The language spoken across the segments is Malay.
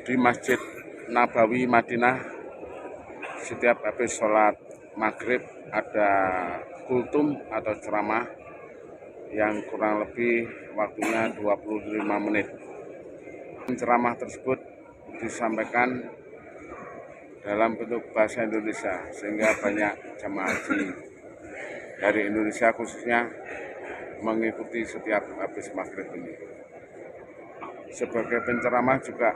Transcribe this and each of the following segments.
di Masjid Nabawi Madinah. Setiap habis sholat maghrib ada kultum atau ceramah yang kurang lebih waktunya 25 menit. Ceramah tersebut disampaikan dalam bentuk bahasa Indonesia sehingga banyak jamaah haji dari Indonesia khususnya mengikuti setiap habis maghrib ini. Sebagai penceramah juga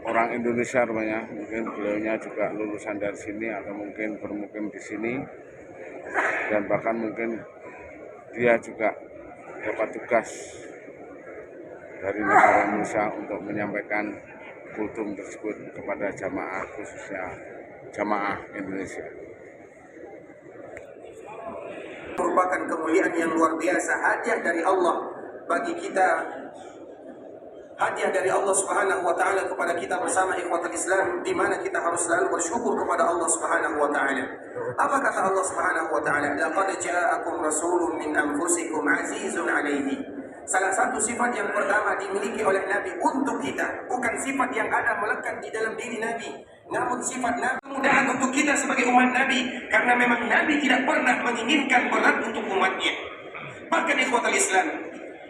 orang Indonesia rumahnya, mungkin beliaunya juga lulusan dari sini atau mungkin bermukim di sini, dan bahkan mungkin dia juga dapat tugas dari negara Indonesia untuk menyampaikan kultum tersebut kepada jamaah khususnya jamaah Indonesia. Merupakan kemuliaan yang luar biasa, hadiah dari Allah bagi kita, hadiah dari Allah Subhanahu wa taala kepada kita bersama ikhwatul Islam, di mana kita harus selalu bersyukur kepada Allah Subhanahu wa taala. Apa kata Allah Subhanahu wa taala? Laqad ja'akum rasulun min anfusikum azizun 'alaihi. Salah satu sifat yang pertama dimiliki oleh Nabi untuk kita, bukan sifat yang ada melekat di dalam diri Nabi, namun sifat Nabi mudah untuk kita sebagai umat Nabi, karena memang Nabi tidak pernah menginginkan berat untuk umatnya. Bahkan ikhwatul Islam,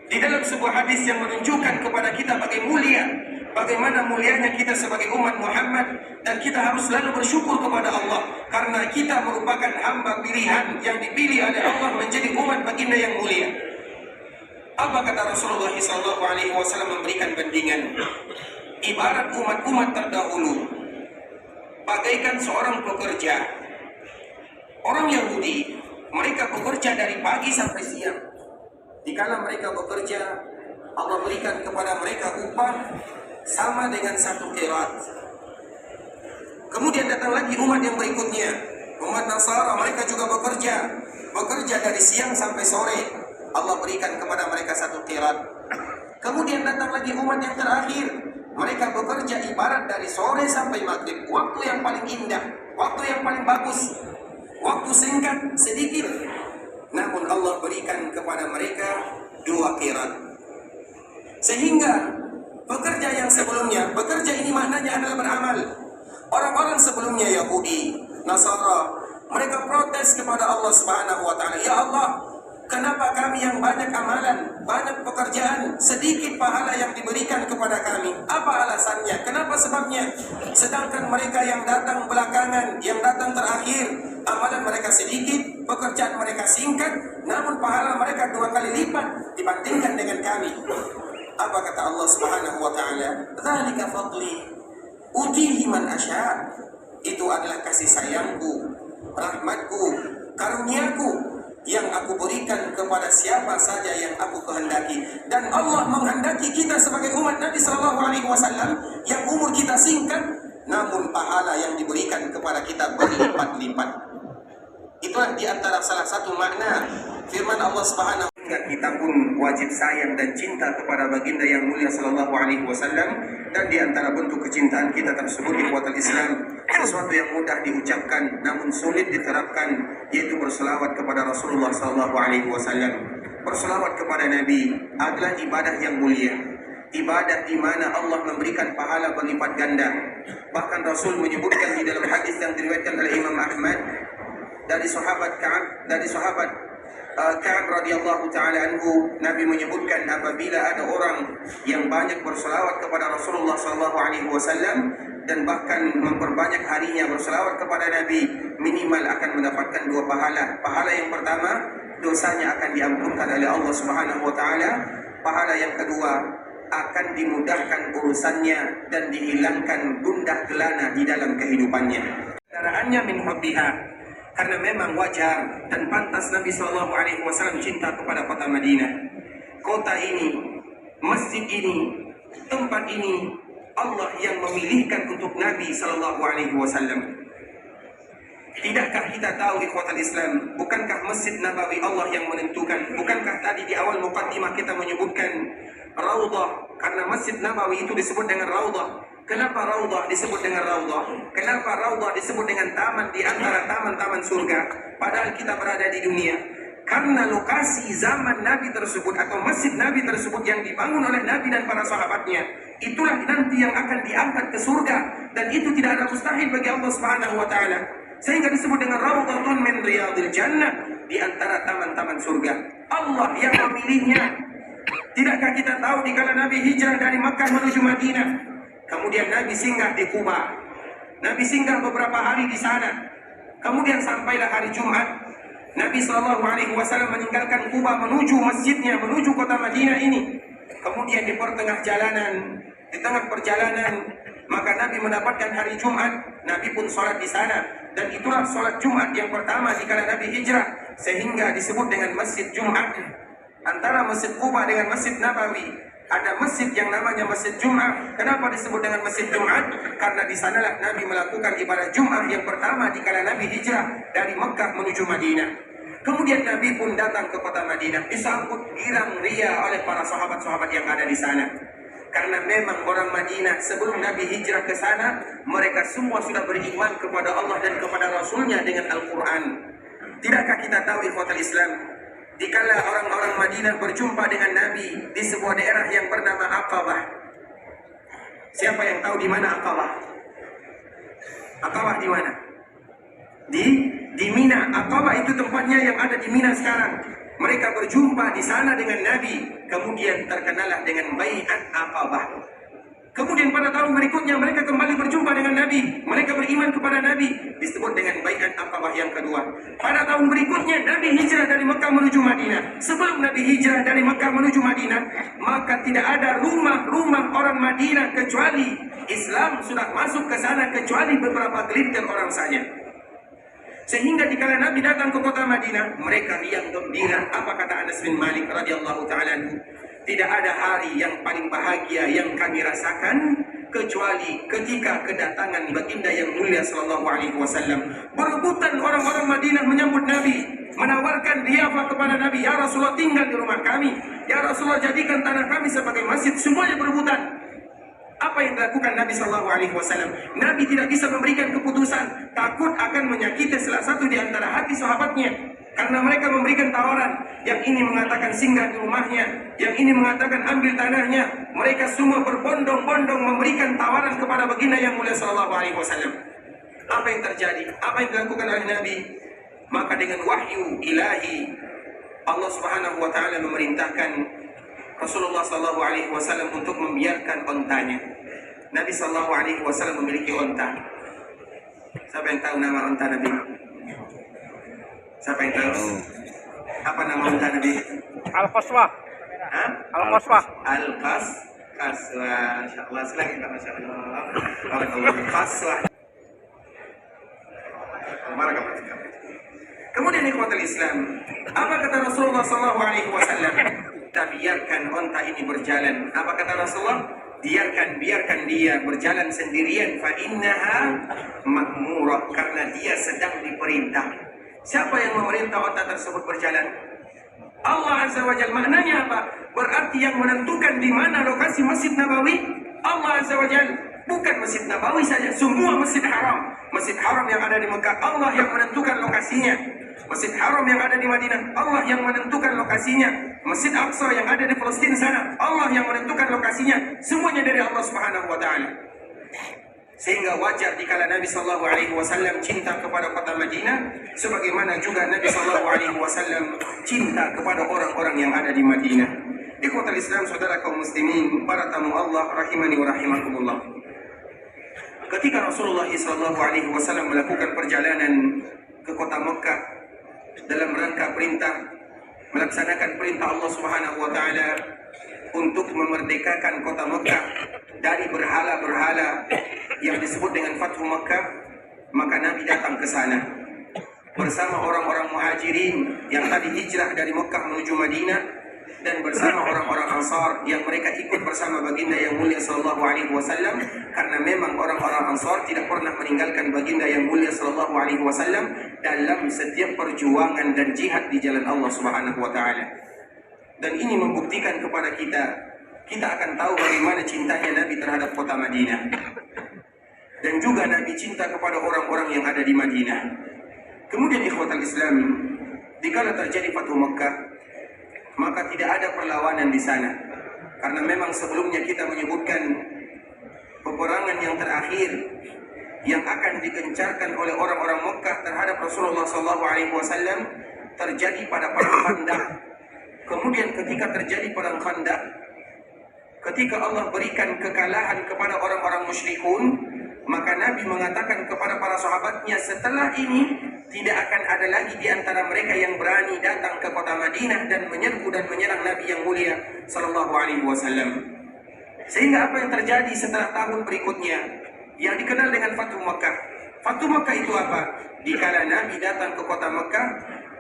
di dalam sebuah hadis yang menunjukkan kepada kita bagaimana mulianya kita sebagai umat Muhammad, dan kita harus selalu bersyukur kepada Allah karena kita merupakan hamba pilihan yang dipilih oleh Allah menjadi umat baginda yang mulia. Apa kata Rasulullah SAW memberikan bandingan? Ibarat umat-umat terdahulu bagaikan seorang pekerja. Orang Yahudi, mereka bekerja dari pagi sampai siang. Dikala mereka bekerja, Allah berikan kepada mereka upah sama dengan 1 qirat. Kemudian datang lagi umat yang berikutnya, umat Nasara, mereka juga bekerja dari siang sampai sore. Allah berikan kepada mereka 1 qirat. Kemudian datang lagi umat yang terakhir, mereka bekerja ibarat dari sore sampai maghrib, waktu yang paling indah, waktu yang paling bagus, waktu singkat, sedikit. Namun Allah berikan kepada mereka 2 qirat. Sehingga pekerja yang sebelumnya, bekerja ini maknanya adalah beramal. Orang-orang sebelumnya Yahudi, Nasara, mereka protes kepada Allah Subhanahu wa taala, "Ya Allah, kenapa kami yang banyak amalan, banyak pekerjaan, sedikit pahala yang diberikan kepada kami? Apa alasannya? Kenapa sebabnya? Sedangkan mereka yang datang belakangan, yang datang terakhir, amalan mereka sedikit, pekerjaan mereka singkat, namun pahala mereka 2 kali lipat dibandingkan dengan kami." Apa kata Allah Subhanahu wa taala? "Dzalika fadli utihi man asya." Itu adalah kasih sayangku, rahmatku, karuniaku yang aku berikan kepada siapa saja yang aku kehendaki. Dan Allah menghendaki kita sebagai umat Nabi sallallahu alaihi wasallam yang umur kita singkat, namun pahala yang diberikan kepada kita berlipat-lipat. Itulah di antara salah satu makna firman Allah Subhanahu wa taala, kita pun wajib sayang dan cinta kepada baginda yang mulia sallallahu alaihi wasallam. Dan di antara bentuk kecintaan kita tersebut ikhwatul Islam, sesuatu yang mudah diucapkan namun sulit diterapkan, yaitu berselawat kepada Rasulullah sallallahu alaihi wasallam. Berselawat kepada Nabi adalah ibadah yang mulia, ibadah di mana Allah memberikan pahala berlipat ganda. Bahkan Rasul menyebutkan di dalam hadis yang diriwayatkan oleh Imam Ahmad dari sahabat Ka'ab radhiyallahu taala anhu, Nabi menyebutkan apabila ada orang yang banyak berselawat kepada Rasulullah sallallahu alaihi wasallam dan bahkan memperbanyak harinya berselawat kepada Nabi, minimal akan mendapatkan 2 pahala. Pahala yang pertama, dosanya akan diampunkan oleh Allah Subhanahu wa taala. Pahala yang kedua, akan dimudahkan urusannya dan dihilangkan gundah gelana di dalam kehidupannya. Kendaraannya min hubbiha, karena memang wajar dan pantas Nabi SAW cinta kepada kota Madinah. Kota ini, masjid ini, tempat ini, Allah yang memilihkan untuk Nabi SAW. Tidakkah kita tahu ikhwatul Islam, bukankah Masjid Nabawi Allah yang menentukan? Bukankah tadi di awal muqaddimah kita menyebutkan Raudhah, karena Masjid Nabawi itu disebut dengan Raudhah. Kenapa Raudhah disebut dengan Raudhah? Kenapa Raudhah disebut dengan taman di antara taman-taman surga? Padahal kita berada di dunia. Karena lokasi zaman Nabi tersebut atau masjid Nabi tersebut yang dibangun oleh Nabi dan para sahabatnya itulah nanti yang akan diangkat ke surga, dan itu tidak ada mustahil bagi Allah Subhanahu wa taala. Sehingga disebut dengan raudhatun min riyadil jannah, di antara taman-taman surga. Allah yang memilihnya. Tidakkah kita tahu dikala Nabi hijrah dari Makkah menuju Madinah, kemudian Nabi singgah di Quba. Nabi singgah beberapa hari di sana. Kemudian sampailah hari Jumat, Nabi SAW meninggalkan Quba menuju masjidnya, menuju kota Madinah ini. Kemudian di pertengah jalanan, di tengah perjalanan, maka Nabi mendapatkan hari Jumat. Nabi pun sholat di sana, dan itulah sholat Jumat yang pertama dikala Nabi hijrah, sehingga disebut dengan Masjid Jumat. Antara Masjid Quba dengan Masjid Nabawi ada masjid yang namanya Masjid Jumat. Kenapa disebut dengan Masjid Jumat? Karena di sanalah Nabi melakukan ibadah Jumat yang pertama dikala Nabi hijrah dari Mekah menuju Madinah. Kemudian Nabi pun datang ke kota Madinah, disambut girang ria oleh para sahabat-sahabat yang ada di sana. Karena memang orang Madinah sebelum Nabi hijrah ke sana, mereka semua sudah beriman kepada Allah dan kepada Rasulnya dengan Al-Quran. Tidakkah kita tahu ikhwatal Islam, dikala orang-orang Madinah berjumpa dengan Nabi di sebuah daerah yang bernama Aqabah. Siapa yang tahu di mana Aqabah? Aqabah di mana? Di Mina. Aqabah itu tempatnya yang ada di Mina sekarang. Mereka berjumpa di sana dengan Nabi, kemudian terkenalah dengan Bai'at Aqabah. Kemudian pada tahun berikutnya mereka kembali berjumpa dengan Nabi, mereka beriman kepada Nabi, disebut dengan Bai'at Aqabah yang kedua. Pada tahun berikutnya Nabi hijrah dari Mekah menuju Madinah. Sebelum Nabi hijrah dari Mekah menuju Madinah, maka tidak ada rumah-rumah orang Madinah kecuali Islam sudah masuk ke sana, kecuali beberapa gelintir orang saja. Sehingga dikala Nabi datang ke kota Madinah, mereka riang gembira. Apa kata Anas bin Malik radhiyallahu ta'ala anhu? Tidak ada hari yang paling bahagia yang kami rasakan kecuali ketika kedatangan baginda yang mulia sallallahu alaihi wasallam. Berebutan orang-orang Madinah menyambut Nabi, menawarkan dhiyafah kepada Nabi. Ya Rasulullah, tinggal di rumah kami. Ya Rasulullah, jadikan tanah kami sebagai masjid. Semuanya berebutan. Apa yang dilakukan Nabi SAW? Nabi tidak bisa memberikan keputusan, takut akan menyakiti salah satu di antara hati sahabatnya. Karena mereka memberikan tawaran, yang ini mengatakan singgah di rumahnya, yang ini mengatakan ambil tanahnya. Mereka semua berbondong-bondong memberikan tawaran kepada baginda yang mulia SAW. Apa yang terjadi? Apa yang dilakukan oleh Nabi? Maka dengan wahyu ilahi, Allah Subhanahu wa Ta'ala memerintahkan Rasulullah SAW untuk membiarkan ontanya. Nabi SAW memiliki onta. Siapa yang tahu nama onta Nabi? Siapa yang tahu? Apa nama onta Nabi? Al-Qaswah. Al-Qaswah. Al-Qaswah. Insyaallah selagi kita masyaallah. Al-Qaswah. Kemudian ikhwatul Islam, apa kata Rasulullah SAW? Kita biarkan onta ini berjalan. Apa kata Rasulullah? Biarkan dia berjalan sendirian. Fa innaha ma'murah, karena dia sedang diperintah. Siapa yang memerintah onta tersebut berjalan? Allah Azza wa Jalla. Maknanya apa? Berarti yang menentukan di mana lokasi Masjid Nabawi Allah Azza wa Jalla. Bukan Masjid Nabawi saja, semua Masjid Haram. Masjid Haram yang ada di Mekah, Allah yang menentukan lokasinya. Masjid Haram yang ada di Madinah, Allah yang menentukan lokasinya. Masjid Aqsa yang ada di Palestina sana, Allah yang menentukan lokasinya. Semuanya dari Allah Subhanahu wa Ta'ala. Sehingga wajar dikala Nabi SAW cinta kepada kota Madinah, sebagaimana juga Nabi SAW cinta kepada orang-orang yang ada di Madinah. Ikhwatul Islam, saudara kaum muslimin, para tamu Allah rahimani wa rahimakumullah. Ketika Rasulullah SAW melakukan perjalanan ke kota Mekah dalam rangka melaksanakan perintah Allah Subhanahu wa Ta'ala untuk memerdekakan kota Mekah dari berhala-berhala yang disebut dengan Fathu Mekah, maka Nabi datang ke sana bersama orang-orang muhajirin yang tadi hijrah dari Mekah menuju Madinah, dan bersama orang-orang Ansar yang mereka ikut bersama baginda yang mulia sallallahu alaihi wasallam, karena memang orang-orang Ansar tidak pernah meninggalkan baginda yang mulia sallallahu alaihi wasallam dalam setiap perjuangan dan jihad di jalan Allah Subhanahu wa Ta'ala. Dan ini membuktikan kepada kita akan tahu bagaimana cintanya Nabi terhadap kota Madinah, dan juga Nabi cinta kepada orang-orang yang ada di Madinah. Kemudian ikhwatul Islam, dikala terjadi Fathu Mekah, maka tidak ada perlawanan di sana. Karena memang sebelumnya kita menyebutkan yang terakhir yang akan digencarkan oleh orang-orang Mekah terhadap Rasulullah SAW terjadi pada perang Khandaq. Kemudian ketika terjadi perang Khandaq, ketika Allah berikan kekalahan kepada orang-orang musyrikun, maka Nabi mengatakan kepada para sahabatnya, setelah ini tidak akan ada lagi di antara mereka yang berani datang ke kota Madinah dan menyerbu dan menyerang Nabi yang mulia sallallahu alaihi wasallam. Sehingga apa yang terjadi setelah tahun berikutnya yang dikenal dengan Fathu Makkah. Fathu Makkah itu apa? Dikala Nabi datang ke kota Makkah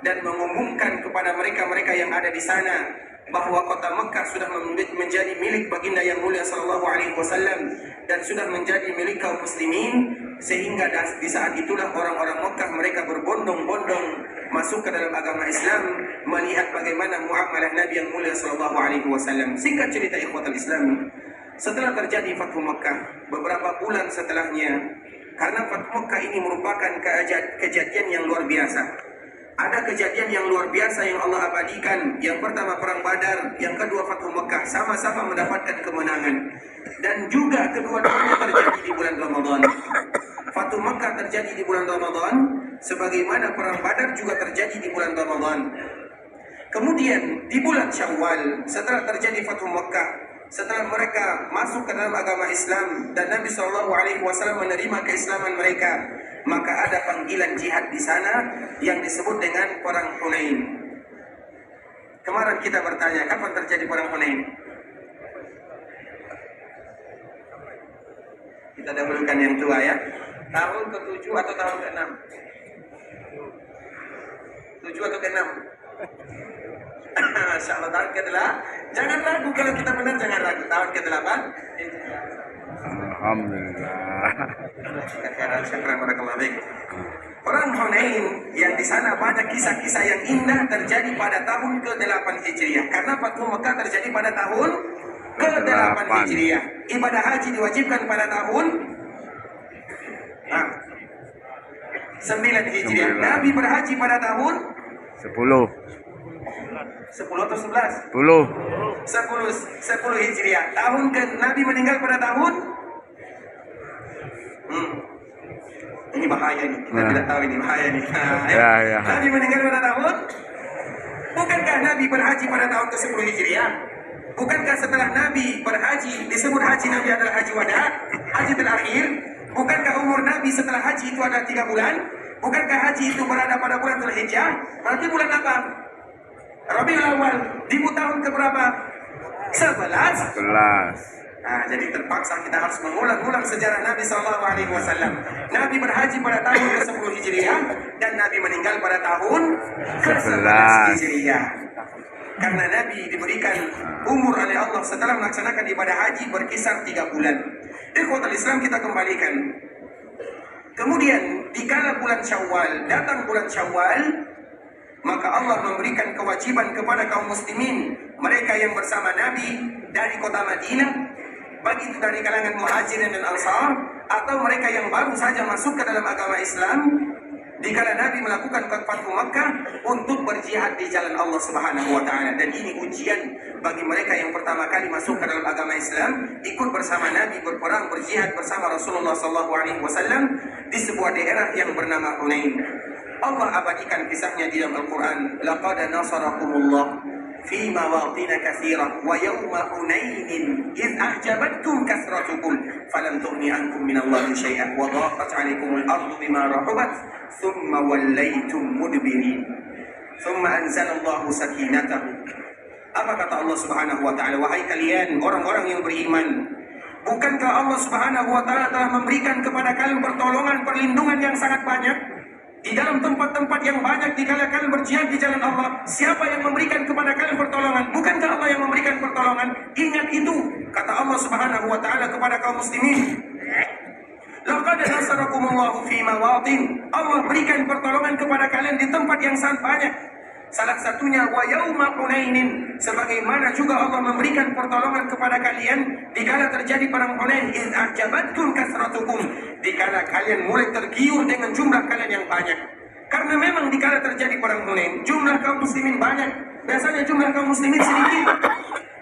dan mengumumkan kepada mereka-mereka yang ada di sana bahwa kota Makkah sudah menjadi milik baginda yang mulia sallallahu alaihi wasallam dan sudah menjadi milik kaum muslimin, sehingga di saat itulah orang-orang Makkah mereka berbondong-bondong masuk ke dalam agama Islam, melihat bagaimana muamalah Nabi yang mulia sallallahu alaihi wasallam. Singkat cerita ikhwatul Islam, setelah terjadi Fathu Makkah, beberapa bulan setelahnya, karena Fathu Makkah ini merupakan kejadian yang luar biasa. Ada kejadian yang luar biasa yang Allah abadikan. Yang pertama perang Badar, yang kedua Fathu Makkah, sama-sama mendapatkan kemenangan. Dan juga kedua-duanya terjadi di bulan Ramadan. Fathu Makkah terjadi di bulan Ramadan, sebagaimana perang Badar juga terjadi di bulan Ramadan. Kemudian di bulan Syawal, setelah terjadi Fathu Makkah, setelah mereka masuk ke dalam agama Islam dan Nabi SAW menerima keislaman mereka, maka ada panggilan jihad di sana yang disebut dengan perang Hunain. Kemarin kita bertanya, kapan terjadi perang Hunain? Kita dahulukan yang tua ya. Tahun ke-7 atau tahun ke-6? 7 atau ke-6? Masya Allah, tahun ke-8. Jangan ragu kalau kita benar, jangan ragu. Tahun ke-8. Alhamdulillah. Perang Hunain yang di sana banyak kisah-kisah yang indah terjadi pada tahun ke-8 Hijriah. Karena Fathu Makkah terjadi pada tahun ke-8 Hijriah. Ibadah haji diwajibkan pada tahun 9 Hijriah. Nabi berhaji pada tahun 10 atau 11? 10 Hijriah. Tahun ke Nabi meninggal pada tahun ini bahaya nih, kita tidak tahu ini bahaya nih. Ya. Nabi meninggal pada tahun, bukankah Nabi berhaji pada tahun ke-10 Hijriah? Bukankah setelah Nabi berhaji disebut haji Nabi adalah haji wada, haji terakhir? Bukankah umur Nabi setelah haji itu ada 3 bulan? Bukankah haji itu berada pada bulan Dzulhijjah? Berarti bulan apa? Rabiul Awal. Di tahun keberapa? 11. Nah, jadi terpaksa kita harus mengulang-ulang sejarah Nabi SAW. Nabi berhaji pada tahun ke-10 Hijriah dan Nabi meninggal pada tahun ke-11 Hijriah. Karena Nabi diberikan umur oleh Allah setelah melaksanakan ibadah haji berkisar 3 bulan. Ikhwatul Islam, kita kembalikan. Kemudian dikala bulan Syawal, datang bulan Syawal, maka Allah memberikan kewajiban kepada kaum muslimin, mereka yang bersama Nabi dari kota Madinah, baik itu dari kalangan Muhajirin dan Ansar atau mereka yang baru saja masuk ke dalam agama Islam, dikala Nabi melakukan Fathu Makkah untuk berjihad di jalan Allah Subhanahu wa taala. Dan ini ujian bagi mereka yang pertama kali masuk ke dalam agama Islam, ikut bersama Nabi berperang berjihad bersama Rasulullah sallallahu alaihi wasallam di sebuah daerah yang bernama Hunain. Allah abadikan kisahnya di dalam Al-Qur'an. Laqad nasarakumullah fi mawatin katsirah wa yawma hunainin id a'jabatkum kasratukum falam tughni ankum minallahi syai'an wa dhaqat 'alaikumul ardu bima rahabat thumma wallaytum mudbirin thumma anzalallahu sakinatahu. Apa kata Allah Subhanahu wa taala? Wahai kalian orang-orang yang beriman, bukankah Allah Subhanahu wa taala telah memberikan kepada kalian pertolongan, perlindungan yang sangat banyak di dalam tempat-tempat yang banyak dikala kalian berjihad di jalan Allah? Siapa yang memberikan kepada kalian pertolongan? Bukankah Allah yang memberikan pertolongan? Ingat itu, kata Allah Subhanahu wa taala kepada kaum muslimin. Laqad nasarakumullahu fi mawatin. Allah berikan pertolongan kepada kalian di tempat yang sangat banyak. Salah satunya wa yauma Hunainin, sebagaimana juga Allah memberikan pertolongan kepada kalian dikala terjadi perang Hunain, id a'jabatkum kasratukum, dikala kalian mulai tergiur dengan jumlah kalian yang banyak. Karena memang dikala terjadi perang Hunain, jumlah kaum muslimin banyak, biasanya jumlah kaum muslimin sedikit.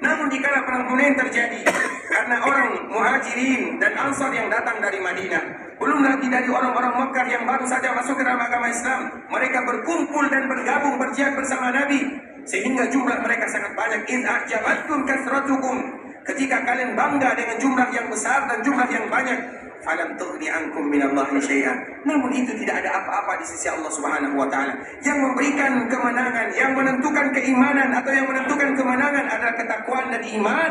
Namun dikala perang Hunain terjadi, karena orang Muhajirin dan Ansar yang datang dari Madinah, belum lagi dari orang-orang Mekah yang baru saja masuk ke dalam agama Islam, mereka berkumpul dan bergabung berjihad bersama Nabi, sehingga jumlah mereka sangat banyak. In a'jabatkum kasratukum, ketika kalian bangga dengan jumlah yang besar dan jumlah yang banyak, falam tughni ankum minallahi syai'an. Namun itu tidak ada apa-apa di sisi Allah Subhanahu wa taala. Yang memberikan kemenangan, yang menentukan keimanan atau yang menentukan kemenangan adalah ketakwaan dan iman.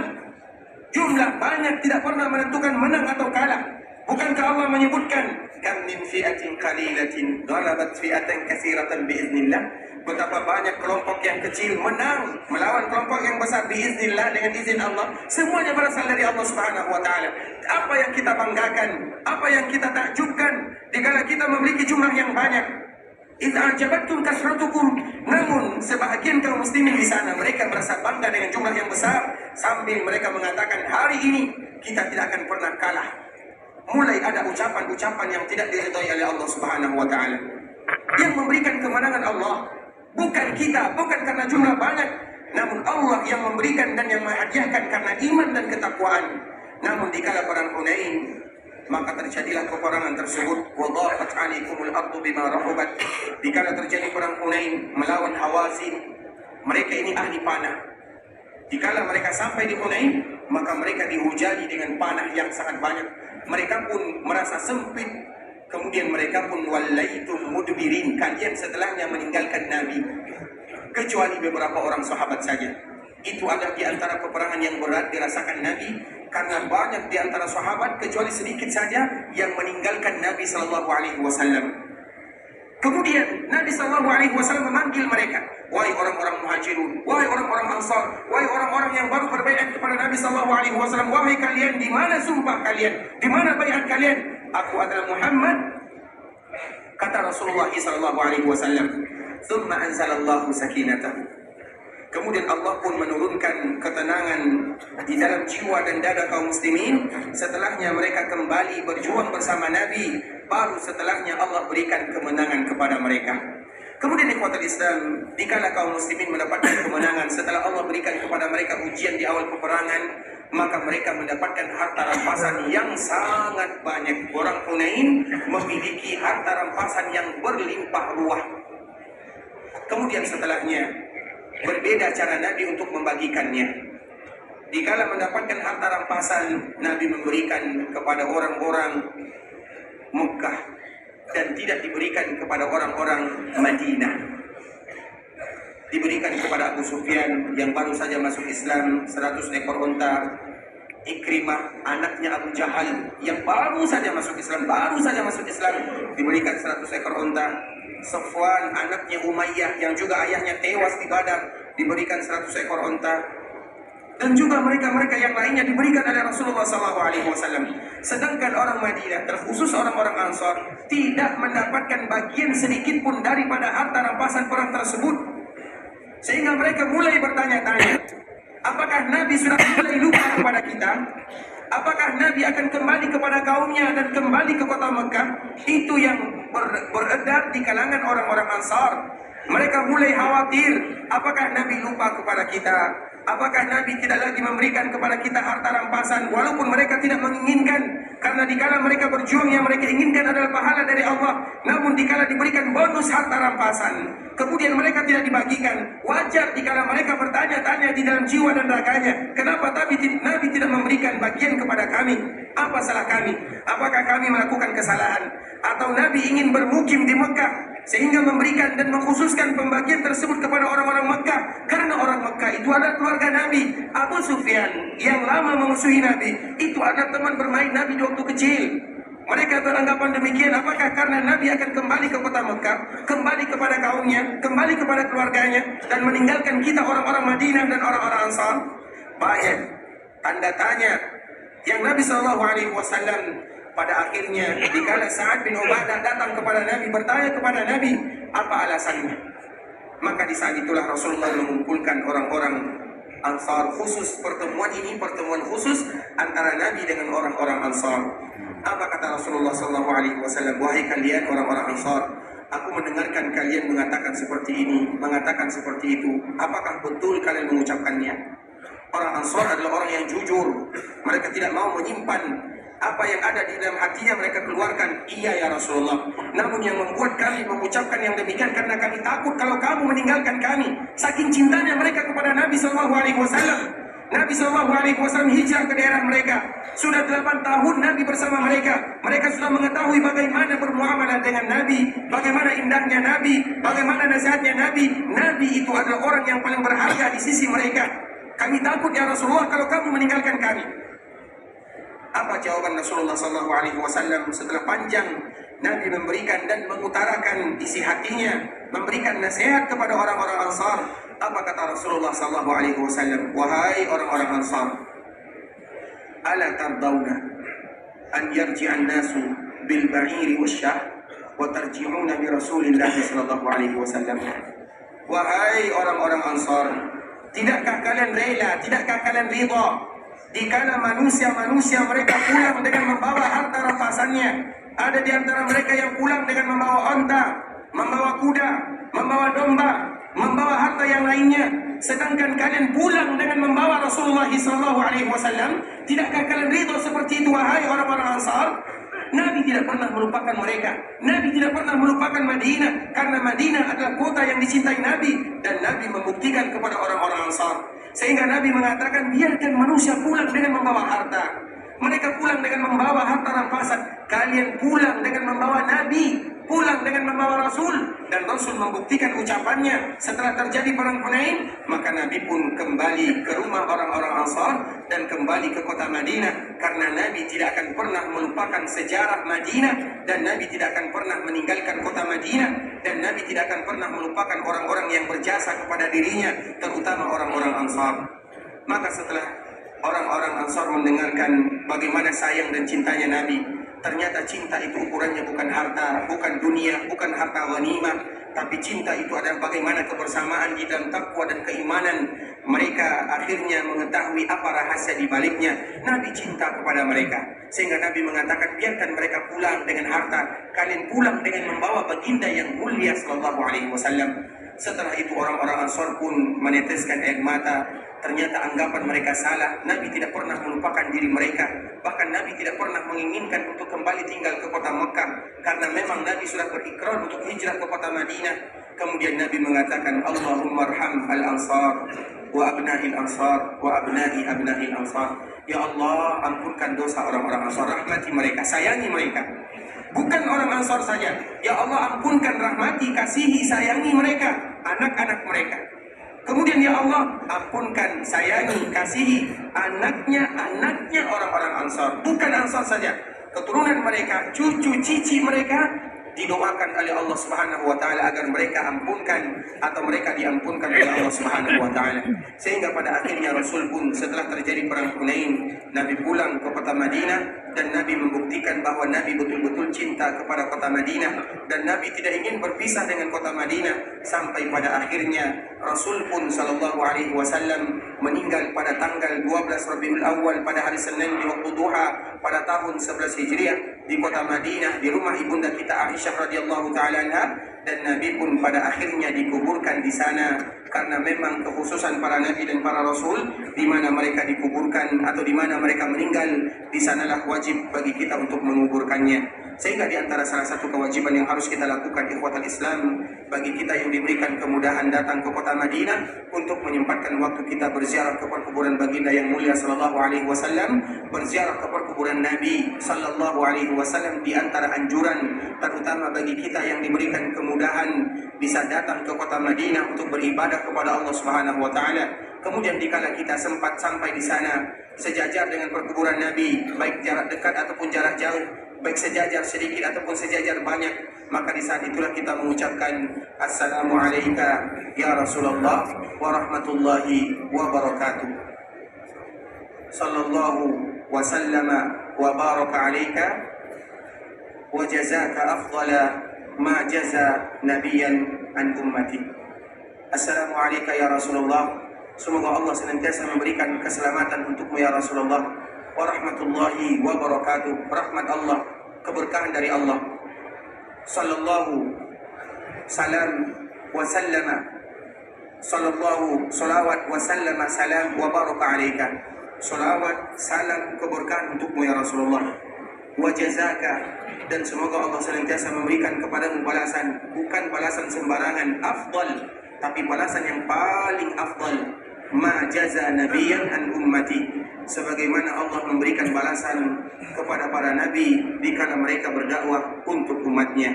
Jumlah banyak tidak pernah menentukan menang atau kalah. Bukankah Allah menyebutkan kam min fi'atin qalilatin ghalabat fi'atan katsiratan biiznillah? Betapa banyak kelompok yang kecil menang melawan kelompok yang besar biiznillah, dengan izin Allah. Semuanya berasal dari Allah Subhanahu wa taala. Apa yang kita banggakan, apa yang kita takjubkan dikala kita memiliki jumlah yang banyak. Idza ajabatkum kasratukum, namun sebahagian kaum muslimin di sana mereka merasa bangga dengan jumlah yang besar, sambil mereka mengatakan hari ini kita tidak akan pernah kalah. Mulai ada ucapan-ucapan yang tidak diridhai oleh Allah Subhanahu wa taala. Yang memberikan kemenangan Allah, bukan kita, bukan karena jumlah banyak, namun Allah yang memberikan dan yang menghadiahkan karena iman dan ketakwaan. Namun dikala perang Hunain, maka terjadilah peperangan tersebut. Wadaqat 'alaikumul ardu bima rahubat. Dikala terjadi perang Hunain melawan Hawazin, mereka ini ahli panah. Dikala mereka sampai di Hunain, maka mereka dihujani dengan panah yang sangat banyak. Mereka pun merasa sempit. Kemudian mereka pun wallaitum mudbirin, kalian setelahnya meninggalkan Nabi, kecuali beberapa orang sahabat saja. Itu ada di antara peperangan yang berat dirasakan Nabi, karena banyak di antara sahabat, kecuali sedikit saja yang meninggalkan Nabi sallallahu alaihi wasallam. Kemudian Nabi sallallahu alaihi wasallam memanggil mereka, wahai orang-orang Muhajirun, wahai orang-orang Ansar, wahai orang-orang yang baru berbaiat kepada Nabi sallallahu alaihi wasallam, wahai kalian, di mana sumpah kalian? Di mana baiat kalian? Aku adalah Muhammad, kata Rasulullah sallallahu alaihi wasallam. Tsumma anzalallahu sakinatahu. Kemudian Allah pun menurunkan ketenangan di dalam jiwa dan dada kaum muslimin. Setelahnya mereka kembali berjuang bersama Nabi. Baru setelahnya Allah berikan kemenangan kepada mereka. Kemudian ikhwatul Islam, dikala kaum muslimin mendapatkan kemenangan setelah Allah berikan kepada mereka ujian di awal peperangan, maka mereka mendapatkan harta rampasan yang sangat banyak. Orang Hunain memiliki harta rampasan yang berlimpah ruah. Kemudian setelahnya berbeda cara Nabi untuk membagikannya. Dikala mendapatkan harta rampasan, Nabi memberikan kepada orang-orang Mekah dan tidak diberikan kepada orang-orang Madinah. Diberikan kepada Abu Sufyan yang baru saja masuk Islam 100 ekor unta. Ikrimah anaknya Abu Jahal yang baru saja masuk Islam, diberikan 100 ekor unta. Safwan anaknya Umayyah yang juga ayahnya tewas di Badar, diberikan 100 ekor unta. Dan juga mereka-mereka yang lainnya diberikan oleh Rasulullah SAW. Sedangkan orang Madinah, terkhusus orang-orang Ansar, tidak mendapatkan bagian sedikit pun daripada harta rampasan perang tersebut. Sehingga mereka mulai bertanya-tanya, apakah Nabi sudah mulai lupa kepada kita? Apakah Nabi akan kembali kepada kaumnya dan kembali ke kota Mekah? Itu yang beredar di kalangan orang-orang Ansar. Mereka mulai khawatir, apakah Nabi lupa kepada kita? Apakah Nabi tidak lagi memberikan kepada kita harta rampasan? Walaupun mereka tidak menginginkan, karena dikala mereka berjuang yang mereka inginkan adalah pahala dari Allah. Namun dikala diberikan bonus harta rampasan, kemudian mereka tidak dibagikan. Wajar dikala mereka bertanya-tanya di dalam jiwa dan raganya, kenapa Nabi tidak memberikan bagian kepada kami? Apa salah kami? Apakah kami melakukan kesalahan? Atau Nabi ingin bermukim di Mekah sehingga memberikan dan mengkhususkan pembagian tersebut kepada orang-orang Mekah? Karena orang Mekah itu adalah keluarga Nabi. Abu Sufyan yang lama memusuhi Nabi, itu adalah teman bermain Nabi di waktu kecil. Mereka beranggapan demikian. Apakah karena Nabi akan kembali ke kota Mekah, kembali kepada kaumnya, kembali kepada keluarganya, dan meninggalkan kita orang-orang Madinah dan orang-orang Ansar? Banyak tanda tanya yang Nabi SAW pada akhirnya dikala Sa'ad bin Ubadah datang kepada Nabi, bertanya kepada Nabi, apa alasannya? Maka di saat itulah Rasulullah mengumpulkan orang-orang Ansar. Khusus pertemuan ini, pertemuan khusus antara Nabi dengan orang-orang Ansar. Apa kata Rasulullah SAW? Wahai kalian orang-orang Ansar, aku mendengarkan kalian mengatakan seperti ini, mengatakan seperti itu. Apakah betul kalian mengucapkannya? Orang Ansar adalah orang yang jujur. Mereka tidak mau menyimpan apa yang ada di dalam hatinya, mereka keluarkan. Iya ya Rasulullah, namun yang membuat kami mengucapkan yang demikian karena kami takut kalau kamu meninggalkan kami. Saking cintanya mereka kepada Nabi SAW. Nabi SAW hijrah ke daerah mereka. Sudah 8 tahun Nabi bersama mereka. Mereka sudah mengetahui bagaimana bermuamalah dengan Nabi, bagaimana indahnya Nabi, bagaimana nasihatnya Nabi. Nabi itu adalah orang yang paling berharga di sisi mereka. Kami takut ya Rasulullah kalau kamu meninggalkan kami. Apa jawaban Rasulullah SAW setelah panjang Nabi memberikan dan mengutarakan isi hatinya, memberikan nasihat kepada orang-orang Ansar? Apa kata Rasulullah SAW? Wahai orang-orang Ansar, ala tardawna an yarji'an nasu bil ba'iri wasyah wa tarji'una bi Rasulillah SAW. Wahai orang-orang Ansar, tidakkah kalian rela, tidakkah kalian ridha dikala manusia-manusia mereka pulang dengan membawa harta rampasannya? Ada di antara mereka yang pulang dengan membawa onta, membawa kuda, membawa domba, membawa harta yang lainnya. Sedangkan kalian pulang dengan membawa Rasulullah SAW. Tidakkah kalian ridha seperti itu, wahai orang-orang Ansar? Nabi tidak pernah melupakan mereka. Nabi tidak pernah melupakan Madinah, karena Madinah adalah kota yang dicintai Nabi. Dan Nabi membuktikan kepada orang-orang Ansar, sehingga Nabi mengatakan, biarkan manusia pulang dengan membawa harta. Mereka pulang dengan membawa harta rampasan. Kalian pulang dengan membawa Nabi, pulang dengan membawa Rasul. Dan Rasul membuktikan ucapannya setelah terjadi perang Hunain. Maka Nabi pun kembali ke rumah orang-orang Ansar dan kembali ke kota Madinah. Karena Nabi tidak akan pernah melupakan sejarah Madinah, dan Nabi tidak akan pernah meninggalkan kota Madinah, dan Nabi tidak akan pernah melupakan orang-orang yang berjasa kepada dirinya, terutama orang-orang Ansar. Maka setelah orang-orang Ansar mendengarkan bagaimana sayang dan cintanya Nabi, ternyata cinta itu ukurannya bukan harta, bukan dunia, bukan harta ghanimah, tapi cinta itu adalah bagaimana kebersamaan di dalam takwa dan keimanan. Mereka akhirnya mengetahui apa rahasia di baliknya. Nabi cinta kepada mereka, sehingga Nabi mengatakan, biarkan mereka pulang dengan harta, kalian pulang dengan membawa baginda yang mulia SAW. Setelah itu orang-orang Ansar pun meneteskan air mata. Ternyata anggapan mereka salah. Nabi tidak pernah melupakan diri mereka. Bahkan Nabi tidak pernah menginginkan untuk kembali tinggal ke kota Mekah, karena memang Nabi sudah berikrar untuk hijrah ke kota Madinah. Kemudian Nabi mengatakan, Allahumma arham al-ansar wa abna'il ansar wa abna'i abna'il ansar. Ya Allah, ampunkan dosa orang-orang Ansar, rahmati mereka, sayangi mereka. Bukan orang Ansar saja, ya Allah, ampunkan, rahmati, kasihi, sayangi mereka, anak-anak mereka. Kemudian ya Allah, ampunkan, sayangi, kasihi anaknya orang-orang Ansar. Bukan Ansar saja, keturunan mereka, cucu, cici mereka didoakan oleh Allah Subhanahu wa taala agar mereka ampunkan atau mereka diampunkan oleh Allah Subhanahu wa taala. Sehingga pada akhirnya Rasul pun setelah terjadi perang Hunain, Nabi pulang ke kota Madinah, dan Nabi membuktikan bahwa Nabi betul-betul cinta kepada kota Madinah, dan Nabi tidak ingin berpisah dengan kota Madinah. Sampai pada akhirnya Rasul pun sallallahu alaihi wasallam meninggal pada tanggal 12 Rabiul Awal pada hari Senin di waktu duha pada tahun 11 Hijriah di kota Madinah, di rumah ibunda kita Aisyah radhiyallahu taala anha. Dan Nabi pun pada akhirnya dikuburkan di sana, karena memang kekhususan para nabi dan para rasul, di mana mereka dikuburkan atau di mana mereka meninggal, di sanalah wajib bagi kita untuk menguburkannya. Sehingga di antara salah satu kewajiban yang harus kita lakukan ikhwatal Islam, bagi kita yang diberikan kemudahan datang ke kota Madinah, untuk menyempatkan waktu kita berziarah ke perkuburan baginda yang mulia sallallahu alaihi wasallam, berziarah ke perkuburan Nabi sallallahu alaihi wasallam. Di antara anjuran terutama bagi kita yang diberikan kemudahan bisa datang ke kota Madinah untuk beribadah kepada Allah Subhanahu wa taala. Kemudian dikala kita sempat sampai di sana sejajar dengan perkuburan Nabi, baik jarak dekat ataupun jarak jauh, baik sejajar sedikit ataupun sejajar banyak, maka di saat itulah kita mengucapkan Assalamu alayka ya Rasulullah wa rahmatullahi wa barakatuh. Sallallahu wa sallama wa baraka alayka wa jazaka afdala ma jaza nabiyan an ummati. Assalamu alayka ya Rasulullah. Semoga Allah senantiasa memberikan keselamatan untukmu ya Rasulullah, wa rahmatullahi wa barakatuh, rahmat Allah, keberkahan dari Allah. Sallallahu salam wa sallama sallallahu salawat wa sallama salam wa baraka alaika. Salawat, salam, keberkahan untukmu ya Rasulullah. Wa jazaka, dan semoga Allah senantiasa memberikan kepadamu balasan, bukan balasan sembarangan, afdal, tapi balasan yang paling afdal. Ma jaza nabiyan an ummati, sebagaimana Allah memberikan balasan kepada para nabi dikala mereka berdakwah untuk umatnya.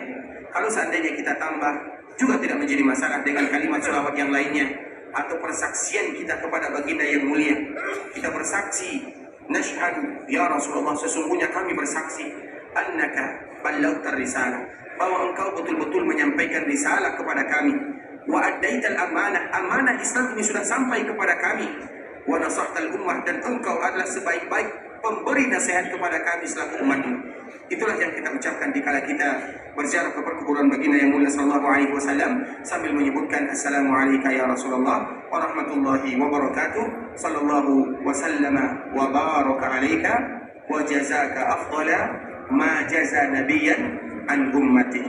Kalau seandainya kita tambah, juga tidak menjadi masalah dengan kalimat sholawat yang lainnya, atau persaksian kita kepada baginda yang mulia. Kita bersaksi, nashhadu ya Rasulullah, sesungguhnya kami bersaksi, annaka ballaghtar risalah, bahwa engkau betul-betul menyampaikan risalah kepada kami. Wa addaital amanah, amanah Islam ini sudah sampai kepada kami. Wa nasahtal ummah, dan engkau adalah sebaik-baik pemberi nasihat kepada kami selaku umatmu. Itulah yang kita ucapkan dikala kita berziarah ke perkuburan baginda yang mulia sallallahu alaihi wasallam, sambil menyebutkan assalamu alayka ya Rasulullah wa rahmatullahi wa barakatuh, sallallahu wasallama wa baraka alayka wa jazaka afdala ma jaza nabiyan an ummati.